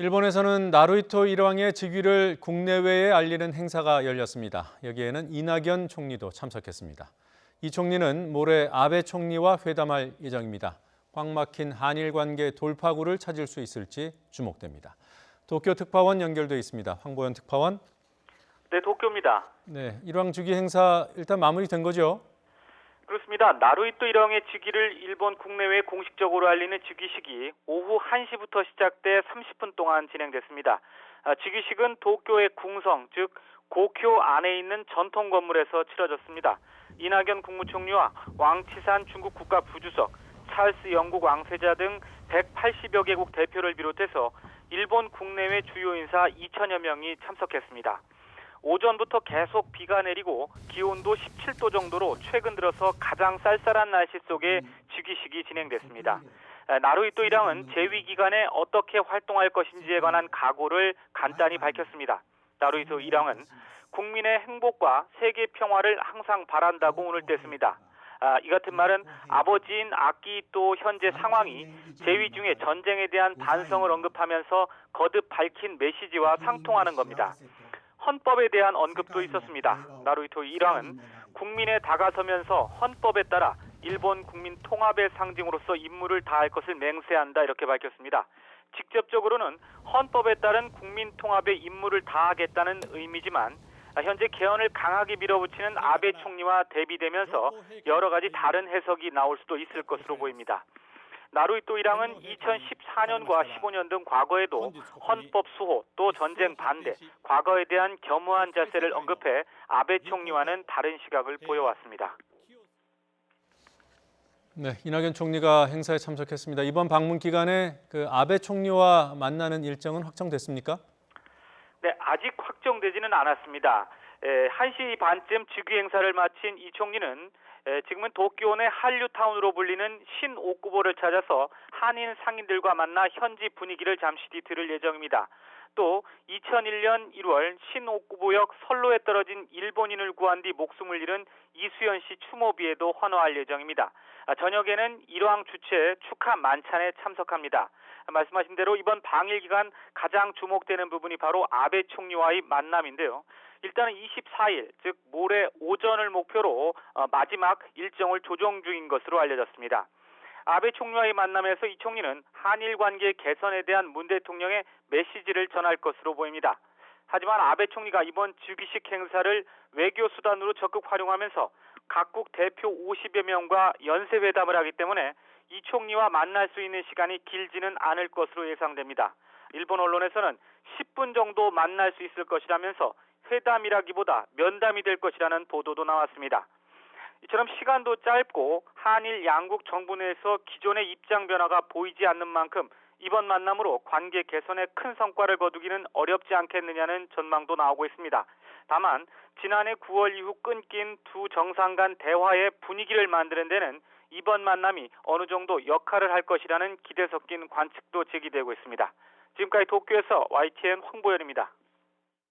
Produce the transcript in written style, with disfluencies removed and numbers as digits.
일본에서는 나루히토 일왕의 즉위를 국내외에 알리는 행사가 열렸습니다. 여기에는 이낙연 총리도 참석했습니다. 이 총리는 모레 아베 총리와 회담할 예정입니다. 꽉 막힌 한일 관계 돌파구를 찾을 수 있을지 주목됩니다. 도쿄 특파원 연결돼 있습니다. 황보연 특파원. 네, 도쿄입니다. 네, 일왕 즉위 행사 일단 마무리된 거죠? 그렇습니다. 나루히토 일왕의 즉위를 일본 국내외에 공식적으로 알리는 즉위식이 오후 1시부터 시작돼 30분 동안 진행됐습니다. 즉위식은 도쿄의 궁성, 즉 고쿄 안에 있는 전통 건물에서 치러졌습니다. 이낙연 국무총리와 왕치산 중국 국가부주석, 찰스 영국 왕세자 등 180여 개국 대표를 비롯해서 일본 국내외 주요 인사 2천여 명이 참석했습니다. 오전부터 계속 비가 내리고 기온도 17도 정도로 최근 들어서 가장 쌀쌀한 날씨 속에 즉위식이 진행됐습니다. 나루히토 일왕은 재위 기간에 어떻게 활동할 것인지에 관한 각오를 간단히 밝혔습니다. 나루히토 일왕은 국민의 행복과 세계 평화를 항상 바란다고 오늘 뗐습니다. 이 같은 말은 아버지인 아키히토 현재 상황이 재위 중에 전쟁에 대한 반성을 언급하면서 거듭 밝힌 메시지와 상통하는 겁니다. 헌법에 대한 언급도 있었습니다. 나루히토 일왕은 국민에 다가서면서 헌법에 따라 일본 국민 통합의 상징으로서 임무를 다할 것을 맹세한다 이렇게 밝혔습니다. 직접적으로는 헌법에 따른 국민 통합의 임무를 다하겠다는 의미지만 현재 개헌을 강하게 밀어붙이는 아베 총리와 대비되면서 여러 가지 다른 해석이 나올 수도 있을 것으로 보입니다. 나루히토 일왕은 2014년과 15년 등 과거에도 헌법 수호 또 전쟁 반대, 과거에 대한 겸허한 자세를 언급해 아베 총리와는 다른 시각을 보여왔습니다. 네, 이낙연 총리가 행사에 참석했습니다. 이번 방문 기간에 아베 총리와 만나는 일정은 확정됐습니까? 네, 아직 확정되지는 않았습니다. 1시 반쯤 즉위 행사를 마친 이 총리는 지금은 도쿄 내 한류타운으로 불리는 신오쿠보를 찾아서 한인 상인들과 만나 현지 분위기를 잠시 뒤 들을 예정입니다. 또 2001년 1월 신오쿠보역 선로에 떨어진 일본인을 구한 뒤 목숨을 잃은 이수연 씨 추모비에도 환호할 예정입니다. 저녁에는 일왕 주최 축하 만찬에 참석합니다. 말씀하신 대로 이번 방일 기간 가장 주목되는 부분이 바로 아베 총리와의 만남인데요. 일단은 24일, 즉 모레 오전을 목표로 마지막 일정을 조정 중인 것으로 알려졌습니다. 아베 총리와의 만남에서 이 총리는 한일 관계 개선에 대한 문 대통령의 메시지를 전할 것으로 보입니다. 하지만 아베 총리가 이번 즉위식 행사를 외교 수단으로 적극 활용하면서 각국 대표 50여 명과 연쇄회담을 하기 때문에 이 총리와 만날 수 있는 시간이 길지는 않을 것으로 예상됩니다. 일본 언론에서는 10분 정도 만날 수 있을 것이라면서 회담이라기보다 면담이 될 것이라는 보도도 나왔습니다. 이처럼 시간도 짧고 한일 양국 정부 내에서 기존의 입장 변화가 보이지 않는 만큼 이번 만남으로 관계 개선에 큰 성과를 거두기는 어렵지 않겠느냐는 전망도 나오고 있습니다. 다만 지난해 9월 이후 끊긴 두 정상 간 대화의 분위기를 만드는 데는 이번 만남이 어느 정도 역할을 할 것이라는 기대 섞인 관측도 제기되고 있습니다. 지금까지 도쿄에서 YTN 황보연입니다.